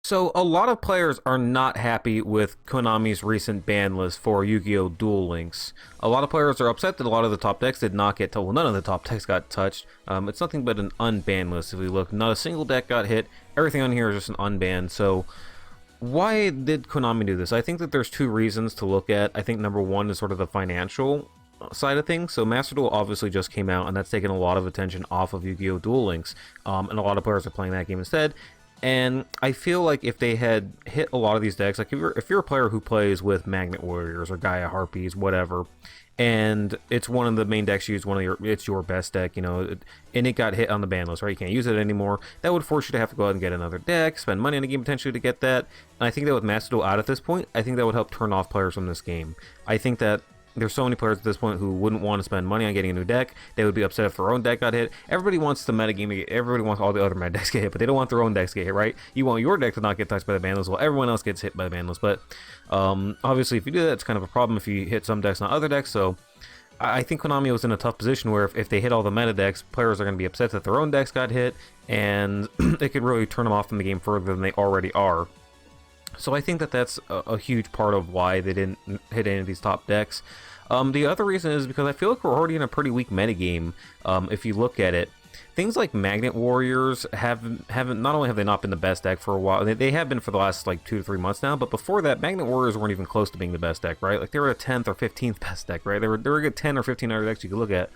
So a lot of players are not happy with Konami's recent ban list for Yu-Gi-Oh! Duel Links. A lot of players are upset that a lot of the top decks did not get touched. Well, none of the top decks got touched. It's nothing but an unbanned list. If we look, not a single deck got hit. Everything on here is just an unbanned. So why did Konami do this? I think that there's two reasons to look at. I think number one is sort of the financial side of things. So Master Duel obviously just came out, and that's taken a lot of attention off of Yu-Gi-Oh! Duel Links. And a lot of players are playing that game instead. And I feel like if they had hit a lot of these decks, like if you're a player who plays with Magnet Warriors or Gaia Harpies, whatever, and it's one of the main decks you use, it's your best deck, and it got hit on the ban list, right? You can't use it anymore. That would force you to have to go out and get another deck, spend money on a game potentially to get that. And I think that with Master Duel out at this point, I think that would help turn off players from this game. I think that there's so many players at this point who wouldn't want to spend money on getting a new deck. They would be upset if their own deck got hit. Everybody wants the metagame to get, everybody wants all the other meta decks to get hit, but they don't want their own decks to get hit, right? You want your deck to not get touched by the ban list, while everyone else gets hit by the ban list. But obviously, if you do that, it's kind of a problem if you hit some decks, not other decks. So I think Konami was in a tough position where if they hit all the meta decks, players are going to be upset that their own decks got hit, and it could really turn them off from the game further than they already are. So I think that that's a huge part of why they didn't hit any of these top decks. The other reason is because I feel like we're already in a pretty weak metagame. If you look at it, things like Magnet Warriors haven't not only have they not been the best deck for a while, they have been for the last like 2 to 3 months now, but before that, Magnet Warriors weren't even close to being the best deck, right? Like they were a 10th or 15th best deck, right? There were a good 10 or 15 other decks you could look at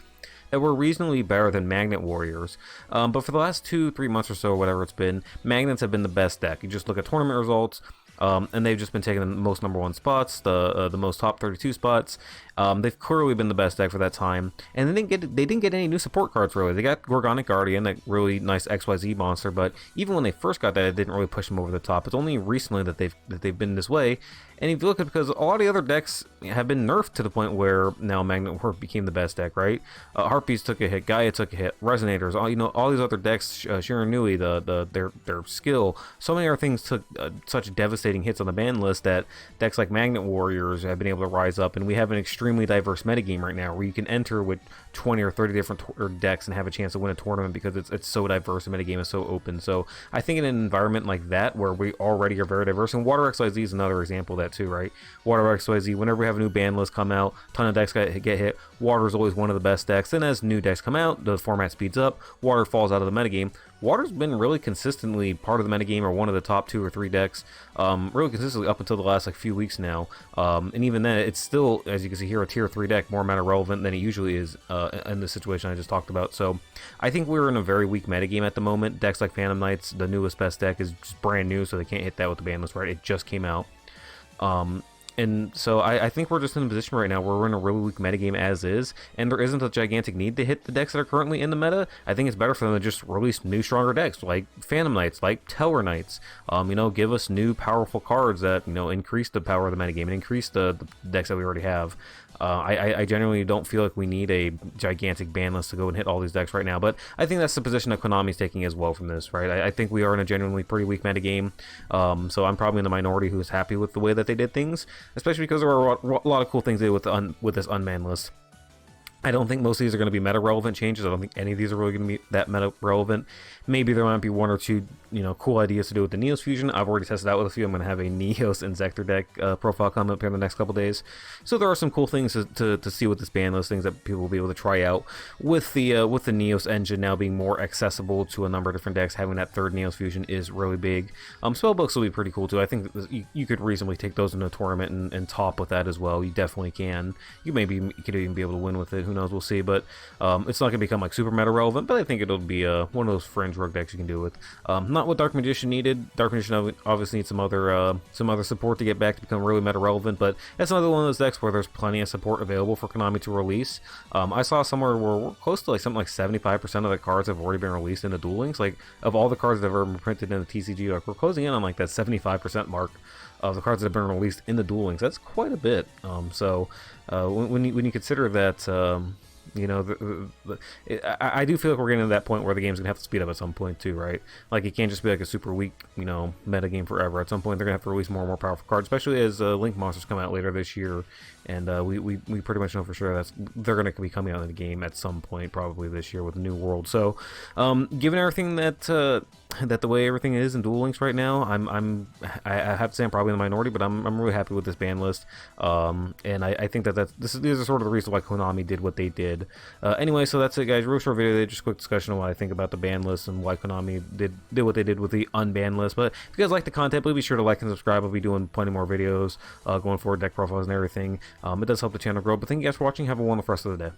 that were reasonably better than Magnet Warriors. But for the last 2-3 months or so, whatever it's been, Magnets have been the best deck. You just look at tournament results, and they've just been taking the most #1 spots, the most top 32 spots. They've clearly been the best deck for that time, and they didn't get any new support cards really. They got Gorgonic Guardian, that really nice XYZ monster, but even when they first got that, it didn't really push them over the top. It's only recently that they've been this way. And if you look at it, because a lot of the other decks have been nerfed to the point where now Magnet Warp became the best deck, right? Harpies took a hit, Gaia took a hit, Resonators, all these other decks, Shiranui, their skill, so many other things took such devastating hits on the ban list that decks like Magnet Warriors have been able to rise up, and we have an extremely diverse metagame right now where you can enter with 20 or 30 different decks and have a chance to win a tournament because it's so diverse, the metagame is so open. So I think in an environment like that where we already are very diverse, and Water XYZ is another example of that too, right? Water XYZ, whenever we have a new ban list come out, ton of decks get hit, Water is always one of the best decks. Then as new decks come out, the format speeds up, Water falls out of the metagame. Water's been really consistently part of the metagame, or one of the top 2 or 3 decks, really consistently up until the last few weeks now. And even then, it's still, as you can see here, a tier 3 deck, more meta relevant than it usually is in the situation I just talked about. So I think we're in a very weak metagame at the moment. Decks like Phantom Knights, the newest best deck, is just brand new, so they can't hit that with the ban list, right? It just came out. And so I think we're just in a position right now where we're in a really weak metagame as is, and there isn't a gigantic need to hit the decks that are currently in the meta. I think it's better for them to just release new, stronger decks, like Phantom Knights, like Teller Knights. Give us new, powerful cards that, increase the power of the metagame and increase the decks that we already have. I genuinely don't feel like we need a gigantic ban list to go and hit all these decks right now, but I think that's the position that Konami's taking as well from this, right? I think we are in a genuinely pretty weak metagame, so I'm probably in the minority who's happy with the way that they did things, especially because there are a lot of cool things they did with this unbanned list. I don't think most of these are going to be meta-relevant changes. I don't think any of these are really going to be that meta-relevant. Maybe there might be 1 or 2, cool ideas to do with the Neos fusion. I've already tested out with a few. I'm going to have a Neos and Zector deck profile come up here in the next couple days. So there are some cool things to see with this ban list, things that people will be able to try out with the Neos engine now being more accessible to a number of different decks. Having that 3rd Neos fusion is really big. Spellbooks will be pretty cool too. I think you could reasonably take those into a tournament and top with that as well. You definitely can. You could even be able to win with it. Who knows? We'll see. But it's not going to become like super meta relevant. But I think it'll be one of those fringe rogue decks you can do with. Not what Dark Magician needed. Dark Magician obviously needs some other support to get back to become really meta relevant. But that's another one of those decks where there's plenty of support available for Konami to release. I saw somewhere where we're close to something like 75% of the cards have already been released into Duel Links. Like of all the cards that have ever been printed in the TCG, like we're closing in on like that 75% mark of the cards that have been released in the Duel Links. That's quite a bit. So when you consider that. You know, I do feel like we're getting to that point where the game's gonna have to speed up at some point too, right? Like it can't just be like a super weak, you know, meta game forever. At some point, they're gonna have to release more and more powerful cards, especially as Link monsters come out later this year, and we pretty much know for sure they're gonna be coming out in the game at some point, probably this year with New World. So, given everything that the way everything is in Duel Links right now, I have to say I'm probably in the minority, but I'm really happy with this ban list, and I think these are sort of the reasons why Konami did what they did. Anyway, so that's it, guys. Real short video, just a quick discussion of what I think about the ban list and why Konami did what they did with the unban list. But if you guys like the content, please be sure to like and subscribe. I'll be doing plenty more videos going forward, deck profiles and everything. It does help the channel grow. But thank you guys for watching. Have a wonderful rest of the day.